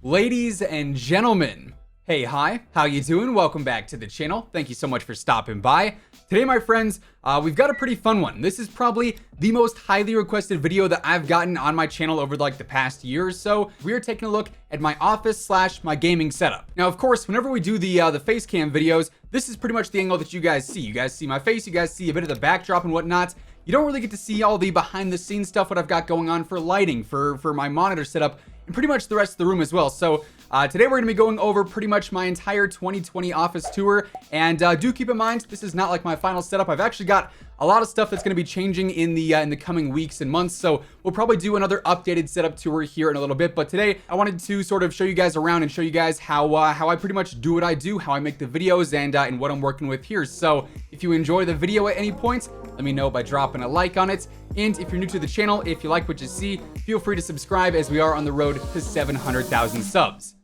Ladies and gentlemen, hey, hi, how you doing? Welcome back to the channel. Thank you so much for stopping by. Today, my friends, we've got a pretty fun one. This is probably the most highly requested video that I've gotten on my channel over like the past year or so. We are taking a look at my office / my gaming setup. Now, of course, whenever we do the face cam videos, this is pretty much the angle that you guys see. You guys see my face, you guys see a bit of the backdrop and whatnot. You don't really get to see all the behind the scenes stuff, what I've got going on for lighting, for my monitor setup, and pretty much the rest of the room as well. So today we're going to be going over pretty much my entire 2020 office tour, and do keep in mind this is not like my final setup. I've actually got a lot of stuff that's going to be changing in the coming weeks and months, so we'll probably do another updated setup tour here in a little bit. But today I wanted to sort of show you guys around and show you guys how I pretty much do what I do, how I make the videos, and what I'm working with here. So if you enjoy the video at any point, let me know by dropping a like on it. And if you're new to the channel, if you like what you see, feel free to subscribe as we are on the road to 700,000 subs.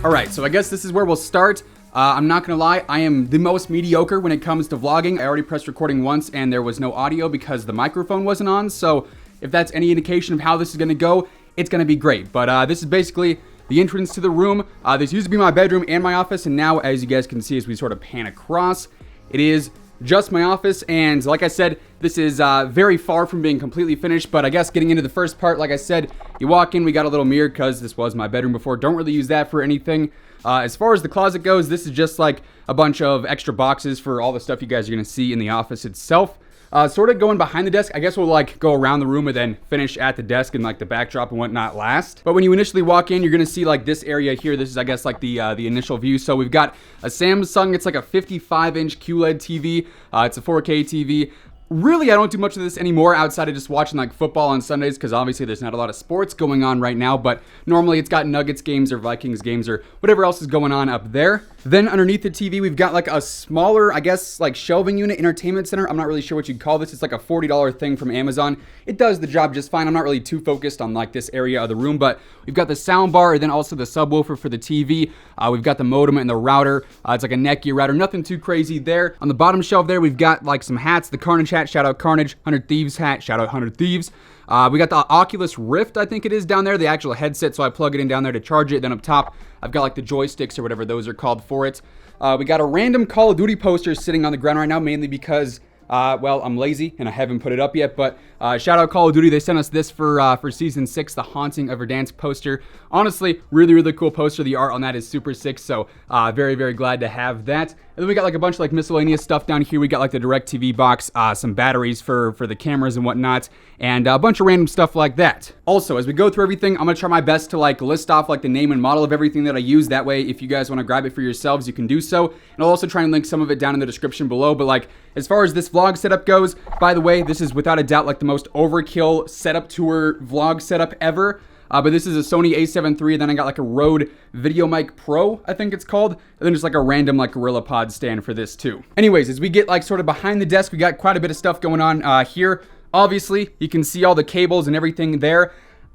Alright, so I guess this is where we'll start. I'm not gonna lie, I am the most mediocre when it comes to vlogging. I already pressed recording once and there was no audio because the microphone wasn't on, so if that's any indication of how this is gonna go, it's gonna be great. But this is basically the entrance to the room. This used to be my bedroom and my office, and now, as you guys can see as we sort of pan across, it is just my office. And like I said, this is very far from being completely finished, but I guess getting into the first part, like I said, you walk in, we got a little mirror because this was my bedroom before. Don't really use that for anything. As far as the closet goes, this is just like a bunch of extra boxes for all the stuff you guys are going to see in the office itself. Sort of going behind the desk, I guess we'll like go around the room and then finish at the desk and like the backdrop and whatnot last. But when you initially walk in, you're going to see like this area here. This is, I guess, like the initial view. So we've got a Samsung. It's like a 55-inch QLED TV. It's a 4K TV. Really, I don't do much of this anymore outside of just watching like football on Sundays because obviously there's not a lot of sports going on right now, but normally it's got Nuggets games or Vikings games or whatever else is going on up there. Then underneath the TV, we've got like a smaller, I guess, like shelving unit, entertainment center. I'm not really sure what you'd call this. It's like a $40 thing from Amazon. It does the job just fine. I'm not really too focused on like this area of the room, but we've got the sound bar and then also the subwoofer for the TV. We've got the modem and the router. It's like a Netgear router, nothing too crazy there. On the bottom shelf there, we've got like some hats, the Carnage hat, shout out Carnage, 100 Thieves hat, shout out 100 Thieves. We got the Oculus Rift, I think it is down there, the actual headset, so I plug it in down there to charge it. Then up top, I've got like the joysticks or whatever those are called for it. We got a random Call of Duty poster sitting on the ground right now, mainly because well, I'm lazy and I haven't put it up yet, but shout out Call of Duty. They sent us this for Season 6, the Haunting of Verdansk poster. Honestly, really, really cool poster. The art on that is super sick, so very, very glad to have that. And then we got like a bunch of like miscellaneous stuff down here. We got like the DirecTV box, some batteries for the cameras and whatnot, and a bunch of random stuff like that. Also, as we go through everything, I'm gonna try my best to like list off like the name and model of everything that I use. That way, if you guys want to grab it for yourselves, you can do so. And I'll also try and link some of it down in the description below. But like, as far as this vlog setup goes, by the way, this is without a doubt like the most overkill setup tour vlog setup ever. But this is a Sony a7 III, then I got like a Rode VideoMic Pro, I think it's called, and then just like a random like GorillaPod stand for this too. Anyways, as we get like sort of behind the desk, we got quite a bit of stuff going on here. Obviously, you can see all the cables and everything there.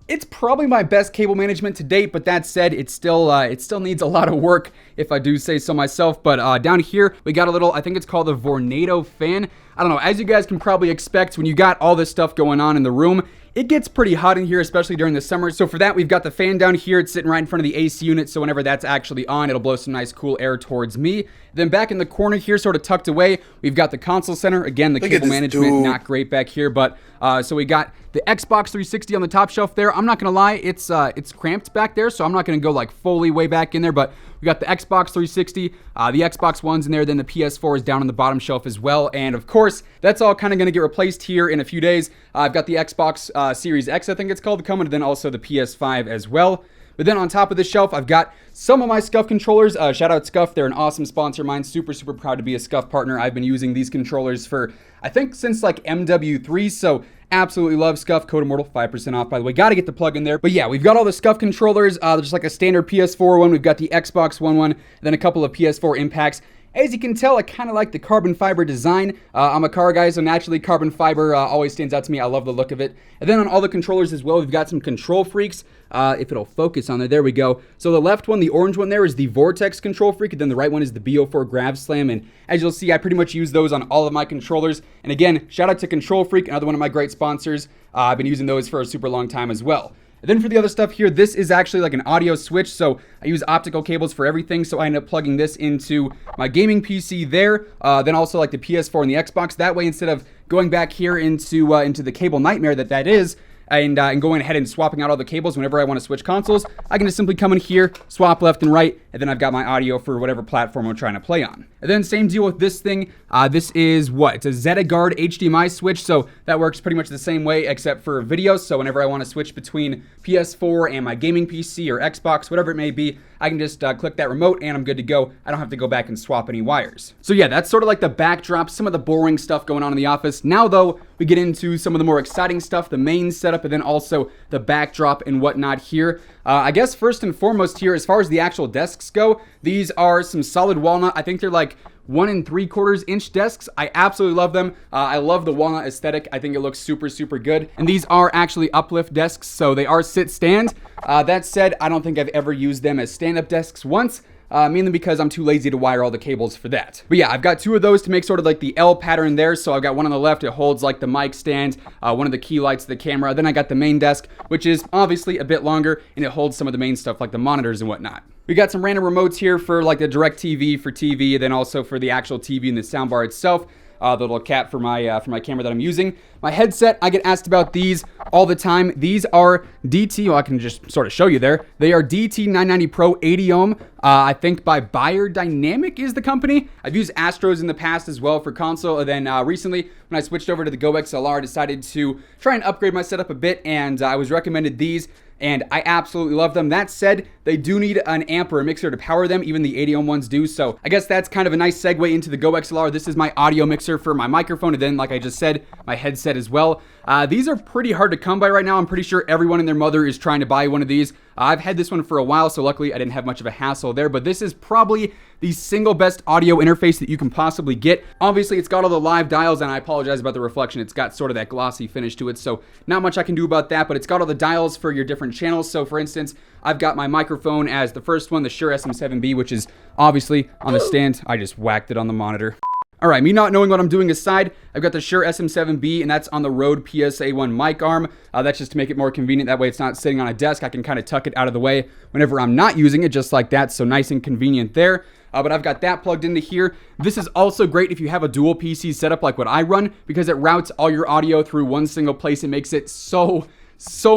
It's probably my best cable management to date, but that said, it still needs a lot of work, if I do say so myself. But down here, we got a little, I think it's called a Vornado fan. I don't know, as you guys can probably expect, when you got all this stuff going on in the room, it gets pretty hot in here, especially during the summer. So for that, we've got the fan down here. It's sitting right in front of the AC unit, so whenever that's actually on, it'll blow some nice cool air towards me. Then back in the corner here, sort of tucked away, we've got the console center. Again, the cable management, not great back here, but so we got the Xbox 360 on the top shelf there. I'm not gonna lie, it's cramped back there, so I'm not gonna go like fully way back in there, but we got the Xbox 360, the Xbox One's in there, then the PS4 is down on the bottom shelf as well, and of course, that's all kind of gonna get replaced here in a few days. I've got the Xbox Series X, I think it's called, coming, and then also the PS5 as well. But then on top of the shelf, I've got some of my SCUF controllers. Shout out SCUF, they're an awesome sponsor of mine. Super, super proud to be a SCUF partner. I've been using these controllers for, I think, since like MW3, so absolutely love SCUF. Code Immortal, 5% off, by the way. Gotta get the plug in there. But yeah, we've got all the SCUF controllers. There's like a standard PS4 one. We've got the Xbox One, then a couple of PS4 impacts. As you can tell, I kind of like the carbon fiber design. I'm a car guy, so naturally carbon fiber always stands out to me. I love the look of it. And then on all the controllers as well, we've got some control freaks. If it'll focus on there we go. So the left one, the orange one there, is the Vortex control freak, and then the right one is the BO4 Grav Slam. And as you'll see, I pretty much use those on all of my controllers. And again, shout out to Control Freak, another one of my great sponsors. I've been using those for a super long time as well. And then for the other stuff here, this is actually like an audio switch, so I use optical cables for everything, so I end up plugging this into my gaming PC there, then also like the PS4 and the Xbox. That way, instead of going back here into the cable nightmare that is, and going ahead and swapping out all the cables whenever I want to switch consoles, I can just simply come in here, swap left and right, and then I've got my audio for whatever platform I'm trying to play on. And then same deal with this thing. This is what? It's a ZettaGuard HDMI switch, so that works pretty much the same way except for video. So whenever I want to switch between PS4 and my gaming PC or Xbox, whatever it may be, I can just click that remote and I'm good to go. I don't have to go back and swap any wires. So yeah, that's sort of like the backdrop, some of the boring stuff going on in the office. Now though, we get into some of the more exciting stuff, the main setup, and then also the backdrop and whatnot here. I guess first and foremost here, as far as the actual desks go, these are some solid walnut. I think they're like 1 3/4 inch desks. I absolutely love them. I love the walnut aesthetic. I think it looks super good. And these are actually uplift desks, so they are sit stand. That said, I don't think I've ever used them as stand-up desks once. Mainly because I'm too lazy to wire all the cables for that. But yeah, I've got 2 of those to make sort of like the L pattern there. So I've got one on the left, it holds like the mic stand, one of the key lights of the camera. Then I got the main desk, which is obviously a bit longer, and it holds some of the main stuff like the monitors and whatnot. We got some random remotes here for like the DirecTV for TV, and then also for the actual TV and the soundbar itself. The little cap for my camera that I'm using. My headset, I get asked about these all the time. These are DT, well, I can just sort of show you there. They are DT990 Pro 80 ohm, I think by Beyerdynamic is the company. I've used Astros in the past as well for console, and then recently when I switched over to the Go XLR, I decided to try and upgrade my setup a bit, and I was recommended these, and I absolutely love them. That said, they do need an amp or a mixer to power them, even the 80 ohm ones do, so I guess that's kind of a nice segue into the Go XLR. This is my audio mixer for my microphone, and then, like I just said, my headset as well. These are pretty hard to come by right now. I'm pretty sure everyone and their mother is trying to buy one of these. I've had this one for a while, so luckily I didn't have much of a hassle there, but this is probably the single best audio interface that you can possibly get. Obviously, it's got all the live dials, and I apologize about the reflection. It's got sort of that glossy finish to it, so not much I can do about that, but it's got all the dials for your different channels. So for instance, I've got my microphone as the first one, the Shure SM7B, which is obviously on the stand. I just whacked it on the monitor. All right, me not knowing what I'm doing aside, I've got the Shure SM7B, and that's on the Rode PSA1 mic arm. That's just to make it more convenient. That way it's not sitting on a desk. I can kind of tuck it out of the way whenever I'm not using it, just like that. So nice and convenient there. But I've got that plugged into here. This is also great if you have a dual PC setup like what I run, because it routes all your audio through one single place. It makes it so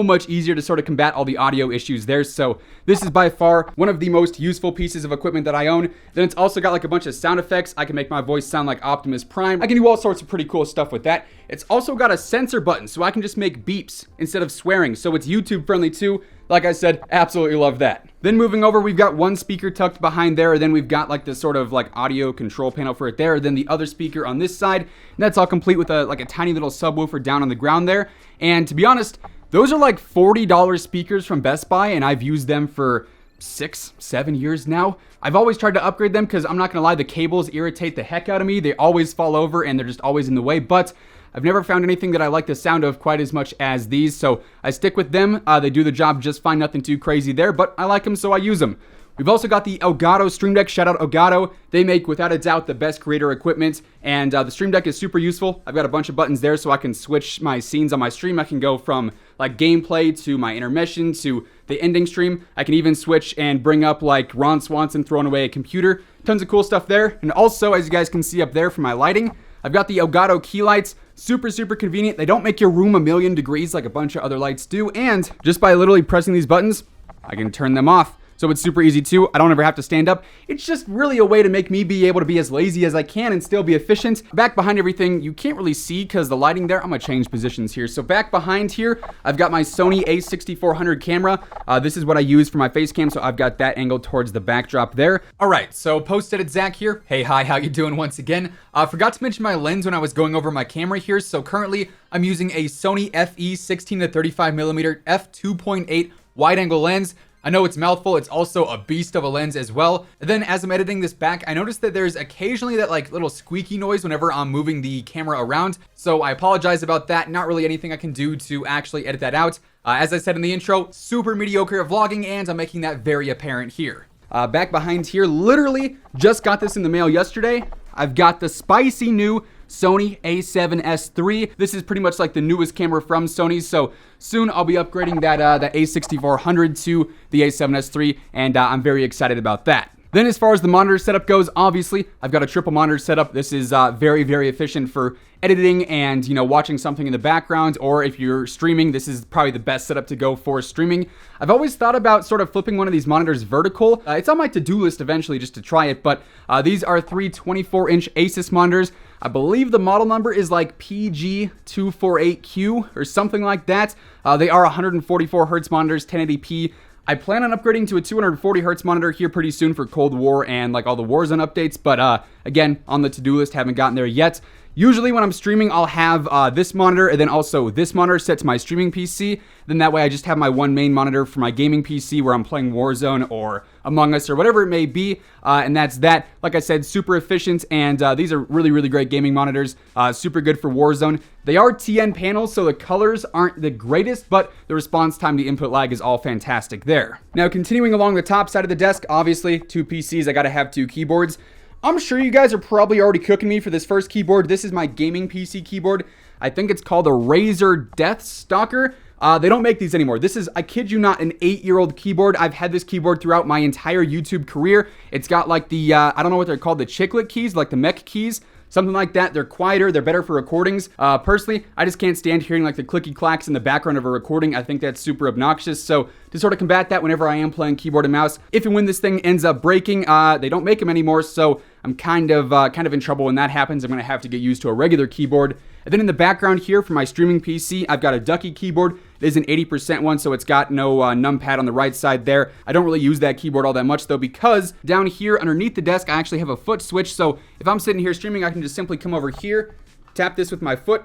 much easier to sort of combat all the audio issues there. So this is by far one of the most useful pieces of equipment that I own. Then it's also got like a bunch of sound effects. I can make my voice sound like Optimus Prime. I can do all sorts of pretty cool stuff with that. It's also got a censor button, so I can just make beeps instead of swearing. So it's YouTube friendly too. Like I said, absolutely love that. Then moving over, we've got one speaker tucked behind there, and then we've got like this sort of like audio control panel for it there, then the other speaker on this side, and that's all complete with a tiny little subwoofer down on the ground there. And to be honest, those are like $40 speakers from Best Buy, and I've used them for 6-7 years now. I've always tried to upgrade them because I'm not gonna lie, the cables irritate the heck out of me. They always fall over and they're just always in the way, but I've never found anything that I like the sound of quite as much as these, so I stick with them. They do the job just fine, nothing too crazy there, but I like them, so I use them. We've also got the Elgato Stream Deck. Shout out Elgato. They make, without a doubt, the best creator equipment, and the Stream Deck is super useful. I've got a bunch of buttons there so I can switch my scenes on my stream. I can go from like gameplay to my intermission to the ending stream. I can even switch and bring up like Ron Swanson throwing away a computer. Tons of cool stuff there. And also, as you guys can see up there for my lighting, I've got the Elgato key lights. Super convenient. They don't make your room 1,000,000 degrees like a bunch of other lights do, and just by literally pressing these buttons, I can turn them off. So it's super easy too. I don't ever have to stand up. It's just really a way to make me be able to be as lazy as I can and still be efficient. Back behind everything, you can't really see because the lighting there. I'm gonna change positions here. So back behind here, I've got my Sony a6400 camera. This is what I use for my face cam, so I've got that angled towards the backdrop there. All right, so post-edit Zach here. Hey, hi, how you doing once again? Forgot to mention my lens when I was going over my camera here. So currently, I'm using a Sony FE 16 to 35 millimeter f2.8 wide-angle lens. I know it's a mouthful, it's also a beast of a lens as well. And then as I'm editing this back, I noticed that there's occasionally that like little squeaky noise whenever I'm moving the camera around. So I apologize about that. Not really anything I can do to actually edit that out. As I said in the intro, super mediocre at vlogging, and I'm making that very apparent here. Back behind here, literally just got this in the mail yesterday. I've got the spicy new Sony a7S III. This is pretty much like the newest camera from Sony, so soon I'll be upgrading that a6400 to the a7S III, and I'm very excited about that. Then as far as the monitor setup goes, obviously, I've got a triple monitor setup. This is very, very efficient for editing and, watching something in the background, or if you're streaming, this is probably the best setup to go for streaming. I've always thought about sort of flipping one of these monitors vertical. It's on my to-do list eventually just to try it, but these are three 24-inch Asus monitors. I believe the model number is like PG248Q or something like that. They are 144 Hz monitors, 1080p. I plan on upgrading to a 240 Hz monitor here pretty soon for Cold War and like all the Warzone updates, but again, on the to-do list, haven't gotten there yet. Usually when I'm streaming, I'll have this monitor and then also this monitor set to my streaming PC. Then that way I just have my one main monitor for my gaming PC where I'm playing Warzone or Among Us or whatever it may be. And that's that. Like I said, super efficient, and these are really, really great gaming monitors. Super good for Warzone. They are TN panels, so the colors aren't the greatest, but the response time, the input lag is all fantastic there. Now, continuing along the top side of the desk, obviously, two PCs, I gotta have two keyboards. I'm sure you guys are probably already cooking me for this first keyboard. This is my gaming PC keyboard. I think it's called a Razer Death Stalker. They don't make these anymore. This is, I kid you not, an 8-year-old keyboard. I've had this keyboard throughout my entire YouTube career. It's got like the, I don't know what they're called, the chiclet keys, like the mech keys. Something like that. They're quieter. They're better for recordings. Personally, I just can't stand hearing like the clicky clacks in the background of a recording. I think that's super obnoxious. So to sort of combat that whenever I am playing keyboard and mouse, if and when this thing ends up breaking, they don't make them anymore. So I'm kind of in trouble when that happens. I'm going to have to get used to a regular keyboard. And then in the background here for my streaming PC, I've got a Ducky keyboard. It is an 80% one, so it's got no numpad on the right side there. I don't really use that keyboard all that much though, because down here underneath the desk, I actually have a foot switch. So if I'm sitting here streaming, I can just simply come over here, tap this with my foot,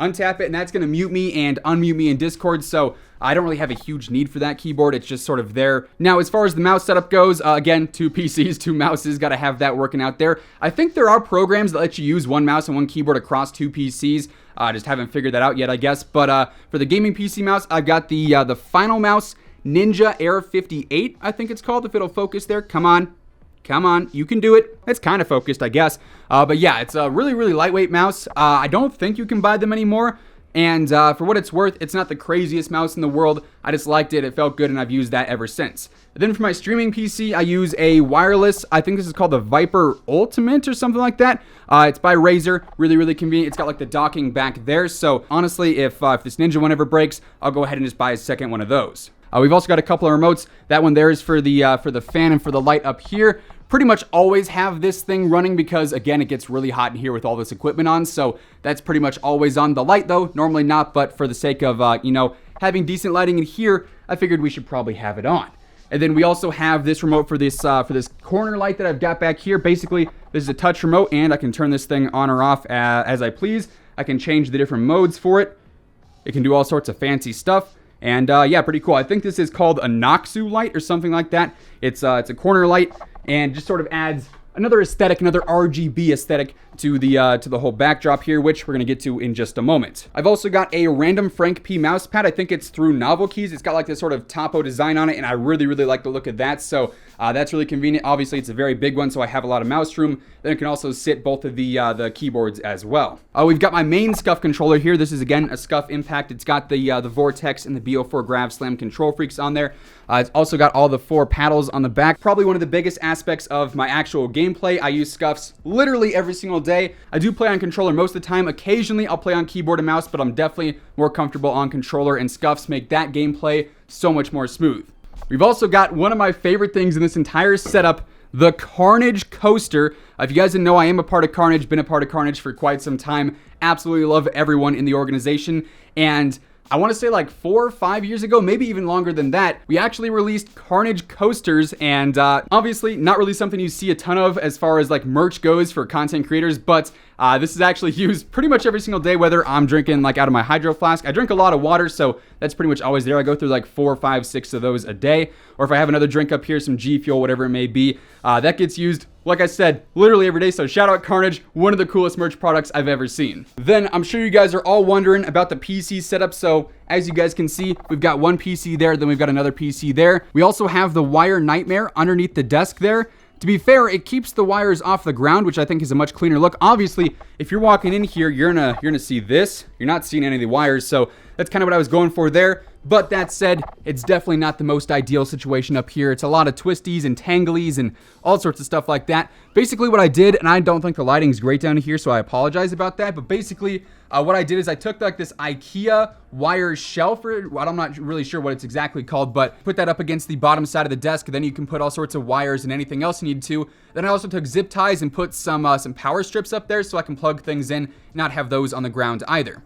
untap it, and that's going to mute me and unmute me in Discord. So I don't really have a huge need for that keyboard. It's just sort of there. Now, as far as the mouse setup goes, again, two PCs, two mouses, got to have that working out there. I think there are programs that let you use one mouse and one keyboard across two PCs. Just haven't figured that out yet, I guess. But for the gaming PC mouse, I've got the Final Mouse Ninja Air 58, I think it's called, if it'll focus there. Come on. Come on, you can do it. It's kind of focused, I guess. But yeah, it's a really, really lightweight mouse. I don't think you can buy them anymore. And for what it's worth, it's not the craziest mouse in the world. I just liked it. It felt good, and I've used that ever since. Then for my streaming PC, I use a wireless, I think this is called the Viper Ultimate or something like that. It's by Razer. Really, really convenient. It's got like the docking back there. So honestly, if this Ninja one ever breaks, I'll go ahead and just buy a second one of those. We've also got a couple of remotes. That one there is for the fan and for the light up here. Pretty much always have this thing running because, again, it gets really hot in here with all this equipment on. So that's pretty much always on. The light, though, normally not. But for the sake of, having decent lighting in here, I figured we should probably have it on. And then we also have this remote for this corner light that I've got back here. Basically, this is a touch remote, and I can turn this thing on or off as I please. I can change the different modes for it. It can do all sorts of fancy stuff. And yeah, pretty cool. I think this is called a Noxu light or something like that. It's a corner light and just sort of adds another aesthetic, another RGB aesthetic to the whole backdrop here, which we're going to get to in just a moment. I've also got a random Frank P mouse pad. I think it's through Novel Keys. It's got like this sort of topo design on it, and I really, really like the look of that. So that's really convenient. Obviously, it's a very big one, so I have a lot of mouse room. Then it can also sit both of the keyboards as well. We've got my main SCUF controller here. This is, again, a SCUF Impact. It's got the Vortex and the BO4 Grav Slam control freaks on there. It's also got all the 4 paddles on the back. Probably one of the biggest aspects of my actual gameplay. I use SCUFs literally every single day. I do play on controller most of the time. Occasionally, I'll play on keyboard and mouse, but I'm definitely more comfortable on controller, and SCUFs make that gameplay so much more smooth. We've also got one of my favorite things in this entire setup, the Carnage Coaster. If you guys didn't know, I am a part of Carnage, been a part of Carnage for quite some time. Absolutely love everyone in the organization, and I want to say like 4 or 5 years ago, maybe even longer than that, we actually released Carnage coasters, and obviously not really something you see a ton of as far as like merch goes for content creators, but this is actually used pretty much every single day, whether I'm drinking like out of my hydro flask. I drink a lot of water, so that's pretty much always there. I go through like 4, 5, 6 of those a day, or if I have another drink up here, some G Fuel, whatever it may be, that gets used, like I said, literally every day. So shout out Carnage, one of the coolest merch products I've ever seen. Then I'm sure you guys are all wondering about the PC setup. So as you guys can see, we've got one PC there, then we've got another PC there. We also have the wire nightmare underneath the desk there. To be fair, it keeps the wires off the ground, which I think is a much cleaner look. Obviously, if you're walking in here, you're gonna see this. You're not seeing any of the wires, so that's kind of what I was going for there. But that said, it's definitely not the most ideal situation up here. It's a lot of twisties and tanglies and all sorts of stuff like that. Basically what I did, and I don't think the lighting's great down here, so I apologize about that, but basically what I did is I took like this IKEA wire shelf, or I'm not really sure what it's exactly called, but put that up against the bottom side of the desk. Then you can put all sorts of wires and anything else you need to. Then I also took zip ties and put some power strips up there so I can plug things in and not have those on the ground either.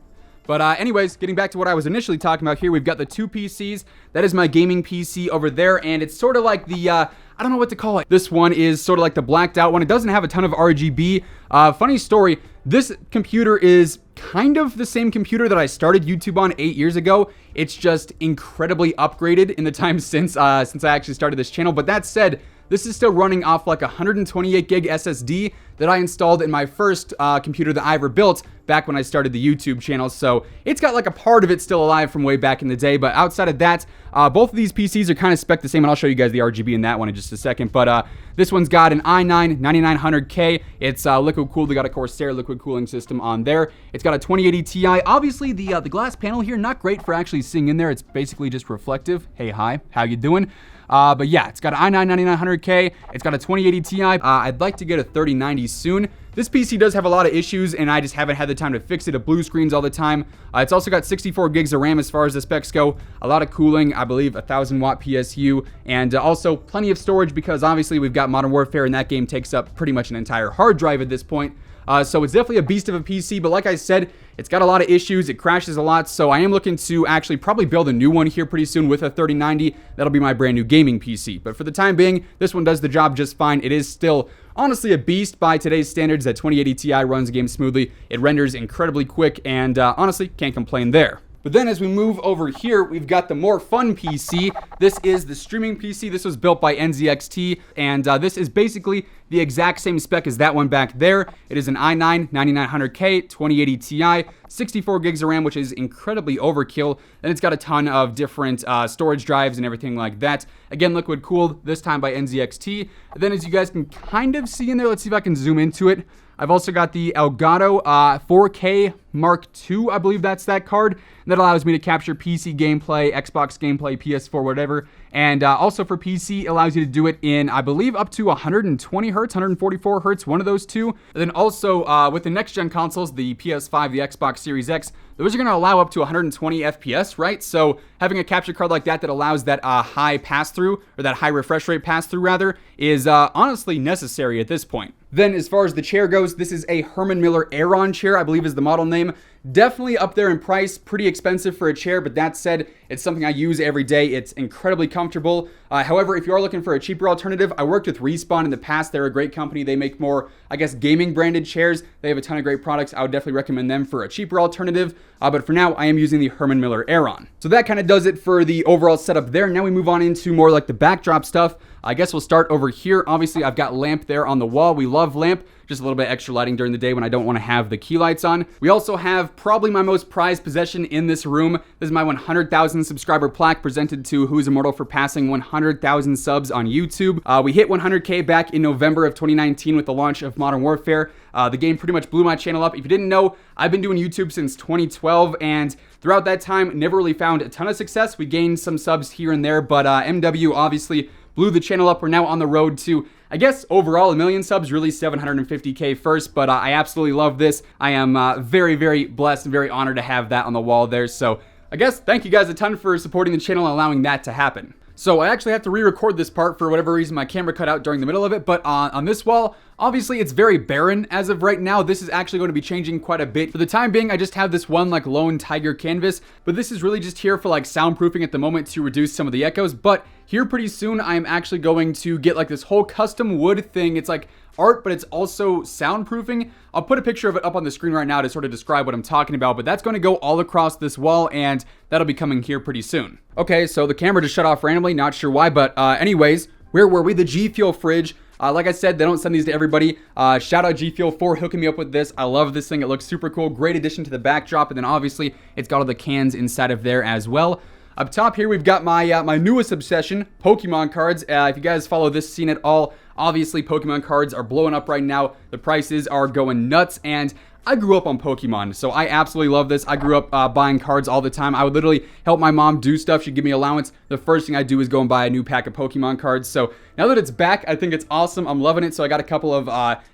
But anyways, getting back to what I was initially talking about here, we've got the 2 PCs. That is my gaming PC over there, and it's sort of like the, I don't know what to call it. This one is sort of like the blacked out one. It doesn't have a ton of RGB. Funny story, this computer is kind of the same computer that I started YouTube on 8 years ago. It's just incredibly upgraded in the time since I actually started this channel. But that said, this is still running off like a 128 gig SSD that I installed in my first computer that I ever built back when I started the YouTube channel. So it's got like a part of it still alive from way back in the day. But outside of that, both of these PCs are kind of spec the same, and I'll show you guys the RGB in that one in just a second. But this one's got an i9 9900K. It's liquid cooled. They got a Corsair liquid cooling system on there. It's got a 2080 Ti. Obviously, the glass panel here, not great for actually seeing in there. It's basically just reflective. Hey, hi, how you doing? But yeah, it's got an i9 9900K. It's got a 2080 Ti. I'd like to get a 3090 soon. This PC does have a lot of issues, and I just haven't had the time to fix it. It blue screens all the time. It's also got 64 gigs of RAM as far as the specs go. A lot of cooling, I believe 1,000 watt PSU, and also plenty of storage because obviously we've got Modern Warfare, and that game takes up pretty much an entire hard drive at this point. So it's definitely a beast of a PC, but like I said, it's got a lot of issues. It crashes a lot, so I am looking to actually probably build a new one here pretty soon with a 3090. That'll be my brand new gaming PC. But for the time being, this one does the job just fine. It is still honestly a beast by today's standards. That 2080 Ti runs the game smoothly. It renders incredibly quick, and honestly, can't complain there. But then as we move over here, we've got the more fun PC. This is the streaming PC. This was built by NZXT, and this is basically the exact same spec as that one back there. It is an i9 9900K 2080 Ti, 64 gigs of RAM, which is incredibly overkill. And it's got a ton of different storage drives and everything like that. Again, liquid cooled, this time by NZXT. And then as you guys can kind of see in there, let's see if I can zoom into it. I've also got the Elgato 4K Mark II, I believe that's that card. That allows me to capture PC gameplay, Xbox gameplay, PS4, whatever. And also for PC, it allows you to do it in, I believe, up to 120 hertz, 144 hertz, one of those two. And then also with the next-gen consoles, the PS5, the Xbox Series X, those are going to allow up to 120 FPS, right? So having a capture card like that that allows that high pass-through, or that high refresh rate pass-through, rather, is honestly necessary at this point. Then as far as the chair goes, this is a Herman Miller Aeron chair, I believe is the model name. Definitely up there in price, pretty expensive for a chair, but that said, it's something I use every day. It's incredibly comfortable. However, if you are looking for a cheaper alternative, I worked with Respawn in the past. They're a great company. They make more, I guess, gaming branded chairs. They have a ton of great products. I would definitely recommend them for a cheaper alternative. But for now, I am using the Herman Miller Aeron. So that kind of does it for the overall setup there. Now we move on into more like the backdrop stuff. I guess we'll start over here. Obviously, I've got lamp there on the wall. We love lamp. Just a little bit extra lighting during the day when I don't want to have the key lights on. We also have probably my most prized possession in this room. This is my 100,000 subscriber plaque presented to WhosImmortal for passing 100,000 subs on YouTube. We hit 100K back in November of 2019 with the launch of Modern Warfare. The game pretty much blew my channel up. If you didn't know, I've been doing YouTube since 2012, and throughout that time, never really found a ton of success. We gained some subs here and there, but MW obviously blew the channel up. We're now on the road to, I guess, overall 1 million subs, really 750K first, but I absolutely love this. I am very, very blessed and very honored to have that on the wall there. So I guess thank you guys a ton for supporting the channel and allowing that to happen. So I actually have to re-record this part for whatever reason my camera cut out during the middle of it, but on this wall, obviously it's very barren as of right now. This is actually going to be changing quite a bit. For the time being, I just have this one like lone tiger canvas, but this is really just here for like soundproofing at the moment to reduce some of the echoes. But here pretty soon, I am actually going to get like this whole custom wood thing. It's like art, but it's also soundproofing. I'll put a picture of it up on the screen right now to sort of describe what I'm talking about, but that's going to go all across this wall, and that'll be coming here pretty soon. Okay, so the camera just shut off randomly, not sure why, but anyways, where were we? The G Fuel fridge. Like I said, they don't send these to everybody. Shout out G Fuel for hooking me up with this. I love this thing. It looks super cool. Great addition to the backdrop, and then obviously it's got all the cans inside of there as well. Up top here, we've got my my newest obsession, Pokemon cards. If you guys follow this scene at all, obviously Pokemon cards are blowing up right now. The prices are going nuts, and I grew up on Pokemon, so I absolutely love this. I grew up buying cards all the time. I would literally help my mom do stuff. She'd give me allowance. The first thing I do is go and buy a new pack of Pokemon cards. So now that it's back, I think it's awesome. I'm loving it. So I got a couple of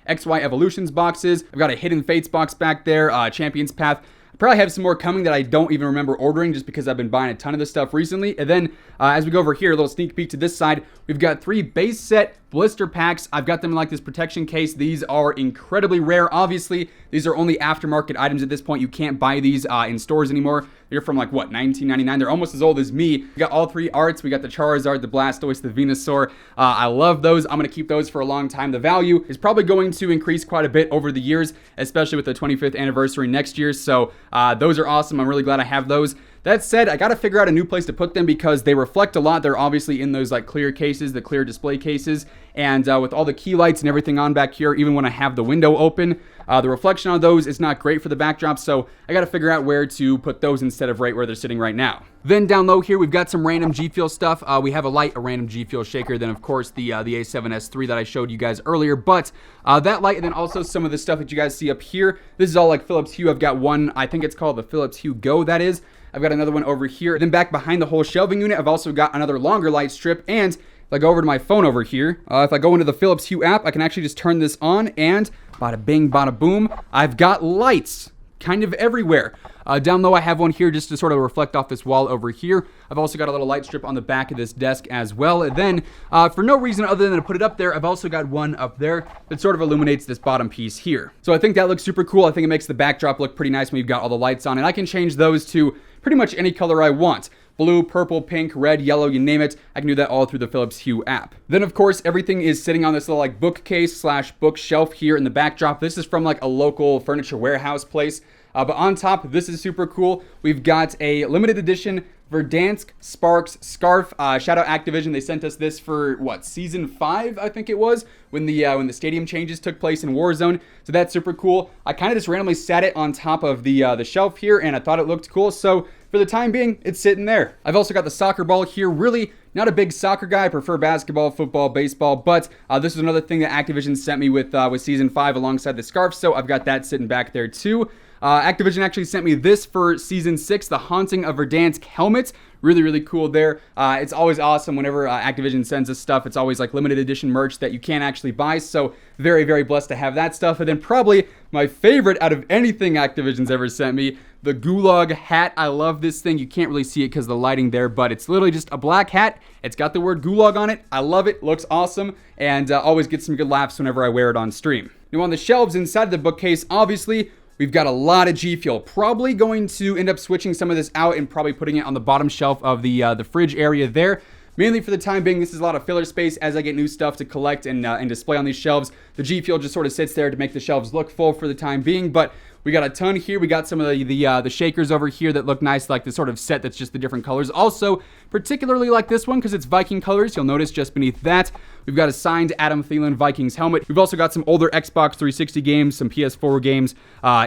XY Evolutions boxes. I've got a Hidden Fates box back there, Champion's Path. I probably have some more coming that I don't even remember ordering just because I've been buying a ton of this stuff recently. And then as we go over here, a little sneak peek to this side, we've got 3 base set blister packs. I've got them in like this protection case. These are incredibly rare. Obviously, these are only aftermarket items at this point. You can't buy these in stores anymore. They're from like, what, 1999? They're almost as old as me. We got all 3 arts. We got the Charizard, the Blastoise, the Venusaur. I love those. I'm going to keep those for a long time. The value is probably going to increase quite a bit over the years, especially with the 25th anniversary next year. So those are awesome. I'm really glad I have those. That said, I got to figure out a new place to put them because they reflect a lot. They're obviously in those like clear cases, the clear display cases. And with all the key lights and everything on back here, even when I have the window open, the reflection on those is not great for the backdrop. So I got to figure out where to put those instead of right where they're sitting right now. Then down low here, we've got some random G Fuel stuff. We have a random G Fuel shaker. Then of course the A7S3 that I showed you guys earlier. But that light, and then also some of the stuff that you guys see up here. This is all like Philips Hue. I've got one, I think it's called the Philips Hue Go, that is. I've got another one over here. Then back behind the whole shelving unit, I've also got another longer light strip. And if I go over to my phone over here, if I go into the Philips Hue app, I can actually just turn this on, and bada bing, bada boom, I've got lights kind of everywhere. Down low, I have one here just to sort of reflect off this wall over here. I've also got a little light strip on the back of this desk as well. And then, for no reason other than to put it up there, I've also got one up there that sort of illuminates this bottom piece here. So I think that looks super cool. I think it makes the backdrop look pretty nice when you've got all the lights on. And I can change those to pretty much any color I want. Blue, purple, pink, red, yellow, you name it. I can do that all through the Philips Hue app. Then, of course, everything is sitting on this little like bookcase / bookshelf here in the backdrop. This is from like a local furniture warehouse place. But on top, this is super cool. We've got a limited edition Verdansk Sparks scarf. Shout out Activision. They sent us this for what, season 5, I think it was, when the stadium changes took place in Warzone. So that's super cool. I kind of just randomly sat it on top of the shelf here, and I thought it looked cool. So for the time being, it's sitting there. I've also got the soccer ball here. Really not a big soccer guy. I prefer basketball, football, baseball. But this is another thing that Activision sent me with season 5 alongside the scarf. So I've got that sitting back there too. Activision actually sent me this for Season 6, the Haunting of Verdansk helmet. Really, really cool there. It's always awesome whenever Activision sends us stuff. It's always like limited edition merch that you can't actually buy. So very, very blessed to have that stuff. And then probably my favorite out of anything Activision's ever sent me, the Gulag hat. I love this thing. You can't really see it because of the lighting there, but it's literally just a black hat. It's got the word Gulag on it. I love it. Looks awesome. And always get some good laughs whenever I wear it on stream. Now on the shelves inside the bookcase, obviously, we've got a lot of G Fuel. Probably going to end up switching some of this out and probably putting it on the bottom shelf of the fridge area there. Mainly for the time being, this is a lot of filler space as I get new stuff to collect and display on these shelves. The G Fuel just sort of sits there to make the shelves look full for the time being, but we got a ton here. We got some of the shakers over here that look nice, like the sort of set that's just the different colors. Also, particularly like this one because it's Viking colors. You'll notice just beneath that, we've got a signed Adam Thielen Vikings helmet. We've also got some older Xbox 360 games, some PS4 games,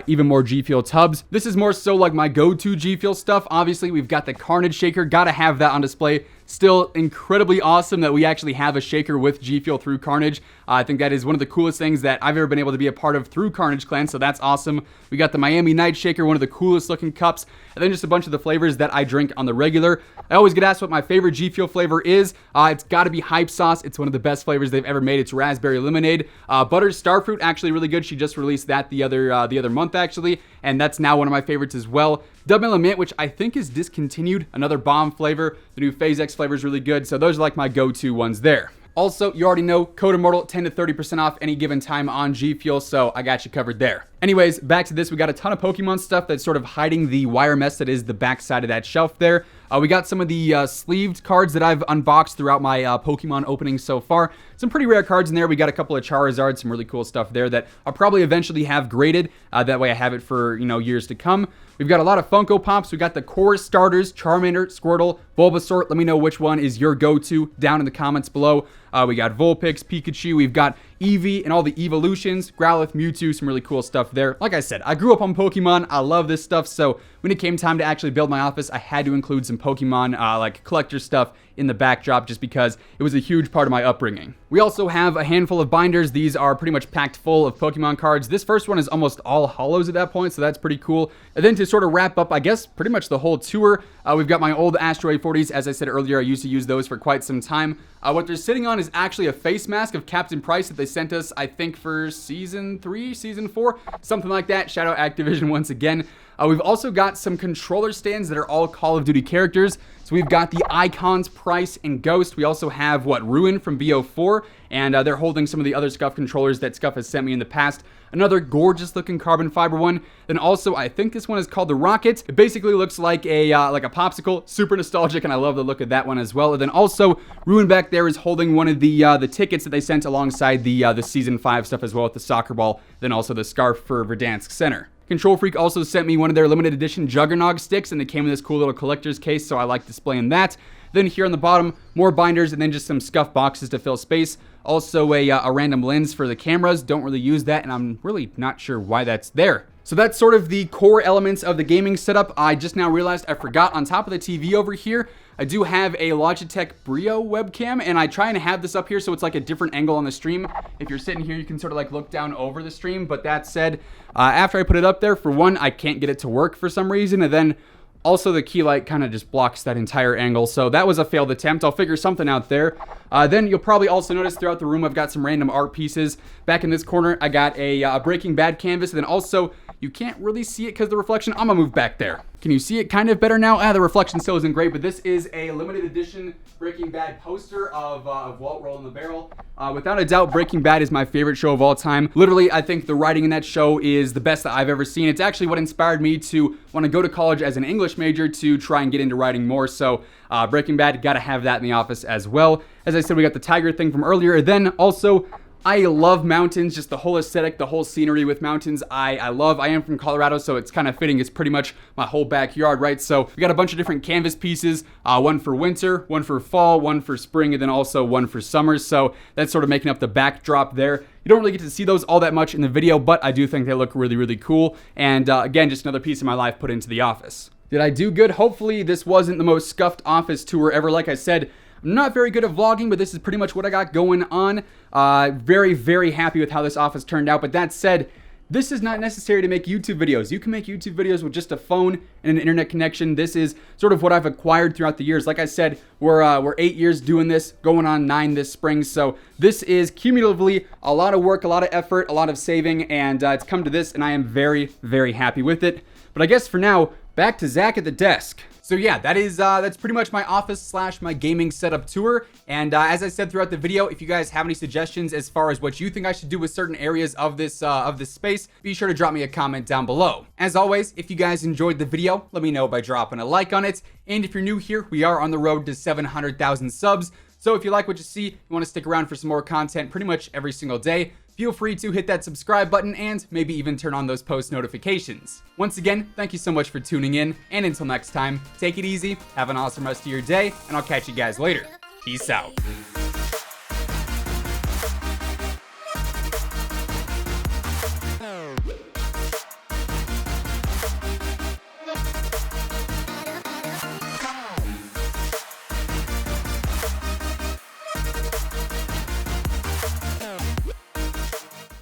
even more G Fuel tubs. This is more so like my go-to G Fuel stuff. Obviously, we've got the Carnage shaker. Gotta have that on display. Still incredibly awesome that we actually have a shaker with G Fuel through Carnage. I think that is one of the coolest things that I've ever been able to be a part of through Carnage Clan, so that's awesome. We got the Miami Night Shaker, one of the coolest looking cups, and then just a bunch of the flavors that I drink on the regular. I always get asked what my favorite G Fuel flavor is. It's got to be Hype Sauce. It's one of the best flavors they've ever made. It's raspberry lemonade. Butter Starfruit, actually really good. She just released that the other month, actually, and that's now one of my favorites as well. Double Mint, which I think is discontinued, another bomb flavor. The new Phase X flavor is really good, so those are like my go-to ones there. Also, you already know, code Immortal, 10 to 30% off any given time on G Fuel, so I got you covered there. Anyways, back to this. We got a ton of Pokemon stuff that's sort of hiding the wire mess that is the back side of that shelf there. We got some of the sleeved cards that I've unboxed throughout my Pokemon openings so far. Some pretty rare cards in there. We got a couple of Charizards, some really cool stuff there that I'll probably eventually have graded. That way I have it for, years to come. We've got a lot of Funko Pops. We got the core starters, Charmander, Squirtle, Bulbasaur. Let me know which one is your go-to down in the comments below. We got Vulpix, Pikachu. We've got Eevee and all the evolutions, Growlithe, Mewtwo, some really cool stuff there. Like I said, I grew up on Pokemon. I love this stuff. So when it came time to actually build my office, I had to include some Pokemon like collector stuff in the backdrop just because it was a huge part of my upbringing. We also have a handful of binders. These are pretty much packed full of Pokemon cards. This first one is almost all holos at that point, so that's pretty cool. And then to sort of wrap up, I guess, pretty much the whole tour, we've got my old Asteroid 40s. As I said earlier, I used to use those for quite some time. What they're sitting on is actually a face mask of Captain Price that they sent us, I think, for Season 3, Season 4, something like that. Shout out Activision once again. We've also got some controller stands that are all Call of Duty characters. So we've got the Icons, Price, and Ghost. We also have, Ruin from BO4, and they're holding some of the other Scuff controllers that Scuff has sent me in the past. Another gorgeous looking carbon fiber one. Then also, I think this one is called the Rocket. It basically looks like a popsicle, super nostalgic, and I love the look of that one as well. And then also, Ruin back there is holding one of the tickets that they sent alongside the Season 5 stuff as well with the soccer ball, then also the scarf for Verdansk Center. Control Freak also sent me one of their limited edition Juggernog sticks, and they came in this cool little collector's case, so I like displaying that. Then here on the bottom, more binders, and then just some Scuff boxes to fill space. Also a random lens for the cameras. Don't really use that, and I'm really not sure why that's there. So that's sort of the core elements of the gaming setup. I just now realized I forgot on top of the TV over here, I do have a Logitech Brio webcam, and I try and have this up here so it's like a different angle on the stream. If you're sitting here, you can sort of like look down over the stream. But that said, after I put it up there, for one, I can't get it to work for some reason, and then also the key light kind of just blocks that entire angle. So that was a failed attempt. I'll figure something out there. Then you'll probably also notice throughout the room, I've got some random art pieces. Back in this corner, I got a Breaking Bad canvas, and then also, you can't really see it because of the reflection. I'm gonna move back there. Can you see it kind of better now? The reflection still isn't great, but this is a limited edition Breaking Bad poster of Walt rolling the barrel. Without a doubt, Breaking Bad is my favorite show of all time. Literally, I think the writing in that show is the best that I've ever seen. It's actually what inspired me to want to go to college as an English major to try and get into writing more. So Breaking Bad, gotta have that in the office as well. As I said, we got the tiger thing from earlier. Then also, I love mountains, just the whole aesthetic, the whole scenery with mountains. I am from Colorado, so it's kind of fitting. It's pretty much my whole backyard, right? So we got a bunch of different canvas pieces, one for winter, one for fall, one for spring, and then also one for summer. So that's sort of making up the backdrop there. You don't really get to see those all that much in the video, but I do think they look really, really cool. And again, just another piece of my life put into the office. Did I do good? Hopefully this wasn't the most scuffed office tour ever. Like I said, I'm not very good at vlogging, but this is pretty much what I got going on. Very, very happy with how this office turned out. But that said, this is not necessary to make YouTube videos. You can make YouTube videos with just a phone and an internet connection. This is sort of what I've acquired throughout the years. Like I said, we're 8 years doing this, going on 9 this spring. So this is cumulatively a lot of work, a lot of effort, a lot of saving, and it's come to this, and I am very, very happy with it. But I guess for now, back to Zach at the desk. So yeah, that's pretty much my office / my gaming setup tour. And as I said throughout the video, if you guys have any suggestions as far as what you think I should do with certain areas of this space, be sure to drop me a comment down below. As always, if you guys enjoyed the video, let me know by dropping a like on it. And if you're new here, we are on the road to 700,000 subs. So if you like what you see, you want to stick around for some more content pretty much every single day, feel free to hit that subscribe button and maybe even turn on those post notifications. Once again, thank you so much for tuning in, and until next time, take it easy, have an awesome rest of your day, and I'll catch you guys later. Peace out.